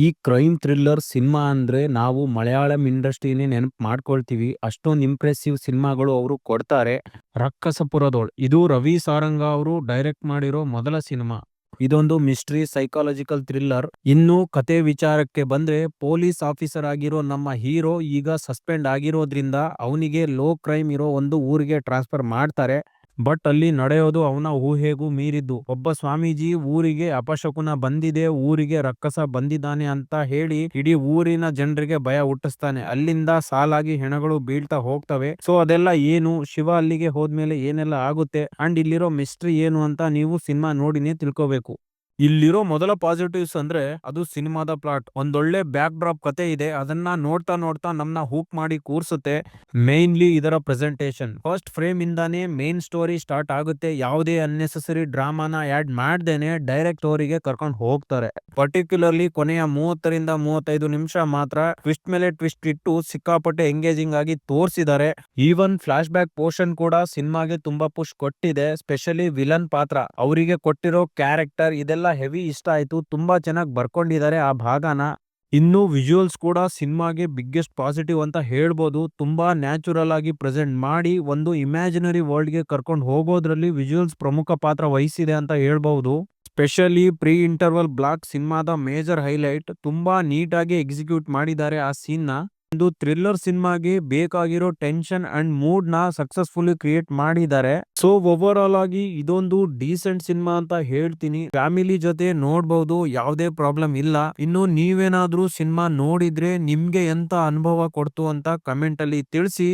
ಈ crime thriller cinema ಅಂದ್ರೆ ನಾವು ಮಲಯಾಳಂ ಇಂಡಸ್ಟ್ರಿನೇ ನೆನಪು ಮಾಡ್ಕೊಳ್ತೀವಿ. ಅಷ್ಟೊಂದು ಇಂಪ್ರೆಸಿವ್ ಸಿನಿಮಾಗಳು ಅವರು ಕೊಡ್ತಾರೆ. ರಕ್ಕಸಪುರದೋಳ್ ಇದು ರವಿ ಸಾರಂಗ ಅವರು ಡೈರೆಕ್ಟ್ ಮಾಡಿರೋ ಮೊದಲ ಸಿನಿಮಾ. ಇದೊಂದು ಮಿಸ್ಟ್ರಿ ಸೈಕಾಲಜಿಕಲ್ ಥ್ರಿಲ್ಲರ್. ಇನ್ನು ಕತೆ ವಿಚಾರಕ್ಕೆ ಬಂದ್ರೆ, ಪೊಲೀಸ್ ಆಫೀಸರ್ ಆಗಿರೋ ನಮ್ಮ ಹೀರೋ ಈಗ ಸಸ್ಪೆಂಡ್ ಆಗಿರೋದ್ರಿಂದ ಅವನಿಗೆ ಲೋ ಕ್ರೈಮ್ ಇರೋ ಒಂದು ಊರಿಗೆ ಟ್ರಾನ್ಸ್ಫರ್ ಮಾಡ್ತಾರೆ. ಬಟ್ ಅಲ್ಲಿ ನಡೆಯೋದು ಅವನ ಊಹೆಗೂ ಮೀರಿದ್ದು. ಒಬ್ಬ ಸ್ವಾಮೀಜಿ ಊರಿಗೆ ಅಪಶಕುನ ಬಂದಿದೆ, ಊರಿಗೆ ರಕ್ಕಸ ಬಂದಿದ್ದಾನೆ ಅಂತ ಹೇಳಿ ಇಡೀ ಊರಿನ ಜನರಿಗೆ ಭಯ ಹುಟ್ಟಿಸ್ತಾನೆ. ಅಲ್ಲಿಂದ ಸಾಲಾಗಿ ಹೆಣಗಳು ಬೀಳ್ತಾ ಹೋಗ್ತವೆ. ಸೊ ಅದೆಲ್ಲ ಏನು, ಶಿವ ಅಲ್ಲಿಗೆ ಹೋದ್ಮೇಲೆ ಏನೆಲ್ಲ ಆಗುತ್ತೆ ಅಂಡ್ ಇಲ್ಲಿರೋ ಮಿಸ್ಟ್ರಿ ಏನು ಅಂತ ನೀವು ಸಿನಿಮಾ ನೋಡಿನೇ ತಿಳ್ಕೋಬೇಕು. ಇಲ್ಲಿರೋ ಮೊದಲ ಪಾಸಿಟಿವ್ಸ್ ಅಂದ್ರೆ ಅದು ಸಿನಿಮಾದ ಪ್ಲಾಟ್. ಒಂದೊಳ್ಳೆ ಬ್ಯಾಕ್ ಡ್ರಾಪ್ ಕತೆ ಇದೆ, ಅದನ್ನ ನೋಡ್ತಾ ನೋಡ್ತಾ ನಮ್ನ ಹೂಕ್ ಮಾಡಿ ಕೂರ್ಸುತ್ತೆ. ಮೇನ್ಲಿ ಇದರ ಪ್ರೆಸೆಂಟೇಶನ್. ಫಸ್ಟ್ ಫ್ರೇಮ್ ಇಂದಾನೇ ಮೇನ್ ಸ್ಟೋರಿ ಸ್ಟಾರ್ಟ್ ಆಗುತ್ತೆ. ಯಾವುದೇ ಅನ್ನೆಸೆಸರಿ ಡ್ರಾಮಾನ ಆಡ್ ಮಾಡ್ದೇನೆ ಡೈರೆಕ್ಟ್ ಸ್ಟೋರಿಗೆ ಕರ್ಕೊಂಡು ಹೋಗ್ತಾರೆ. ಪರ್ಟಿಕ್ಯುಲರ್ಲಿ ಕೊನೆಯ 30ರಿಂದ 35 ನಿಮಿಷ ಮಾತ್ರ ಟ್ವಿಸ್ಟ್ ಮೇಲೆ ಟ್ವಿಸ್ಟ್ ಇಟ್ಟು ಸಿಕ್ಕಾಪಟ್ಟೆ ಎಂಗೇಜಿಂಗ್ ಆಗಿ ತೋರಿಸಿದ್ದಾರೆ. ಈವನ್ ಫ್ಲಾಶ್ ಬ್ಯಾಕ್ ಪೋರ್ಷನ್ ಕೂಡ ಸಿನಿಮಾಗೆ ತುಂಬಾ ಪುಷ್ ಕೊಟ್ಟಿದೆ. ಸ್ಪೆಷಲಿ ವಿಲನ್ ಪಾತ್ರ, ಅವರಿಗೆ ಕೊಟ್ಟಿರೋ ಕ್ಯಾರೆಕ್ಟರ್ ಇದೆಲ್ಲ ಹೆವಿ ಇಷ್ಟ ಆಯ್ತು. ತುಂಬಾ ಚೆನ್ನಾಗಿ ಬರ್ಕೊಂಡಿದ್ದಾರೆ ಆ ಭಾಗನ. ಇನ್ನು ವಿಜುವಲ್ಸ್ ಕೂಡ ಸಿನಿಮಾಗೆ ಬಿಗ್ಗೆಸ್ಟ್ ಪಾಸಿಟಿವ್ ಅಂತ ಹೇಳ್ಬೋದು. ತುಂಬಾ ನ್ಯಾಚುರಲ್ ಆಗಿ ಪ್ರೆಸೆಂಟ್ ಮಾಡಿ ಒಂದು ಇಮ್ಯಾಜಿನರಿ ವರ್ಲ್ಡ್ ಗೆ ಕರ್ಕೊಂಡು ಹೋಗೋದ್ರಲ್ಲಿ ವಿಜುವಲ್ಸ್ ಪ್ರಮುಖ ಪಾತ್ರ ವಹಿಸಿದೆ ಅಂತ ಹೇಳ್ಬಹುದು. ಸ್ಪೆಷಲಿ ಪ್ರೀ ಇಂಟರ್ವಲ್ ಬ್ಲಾಕ್ ಸಿನಿಮಾದ ಮೇಜರ್ ಹೈಲೈಟ್. ತುಂಬಾ ನೀಟಾಗಿ ಎಕ್ಸಿಕ್ಯೂಟ್ ಮಾಡಿದ್ದಾರೆ ಆ ಸೀನ್ ನ. ಒಂದು ಥ್ರಿಲ್ಲರ್ ಸಿನಿಮಾಗೆ ಬೇಕಾಗಿರೋ ಟೆನ್ಷನ್ ಅಂಡ್ ಮೂಡ್ ನ ಸಕ್ಸಸ್ಫುಲಿ ಕ್ರಿಯೇಟ್ ಮಾಡಿದ್ದಾರೆ. ಸೊ ಓವರ್ ಆಲ್ ಆಗಿ ಇದೊಂದು ಡೀಸೆಂಟ್ ಸಿನಿಮಾ ಅಂತ ಹೇಳ್ತೀನಿ. ಫ್ಯಾಮಿಲಿ ಜೊತೆ ನೋಡ್ಬಹುದು, ಯಾವುದೇ ಪ್ರಾಬ್ಲಮ್ ಇಲ್ಲ. ಇನ್ನು ನೀವೇನಾದ್ರೂ ಸಿನಿಮಾ ನೋಡಿದ್ರೆ ನಿಮ್ಗೆ ಎಂತ ಅನುಭವ ಕೊಡ್ತು ಅಂತ ಕಮೆಂಟ್ ಅಲ್ಲಿ ತಿಳಿಸಿ.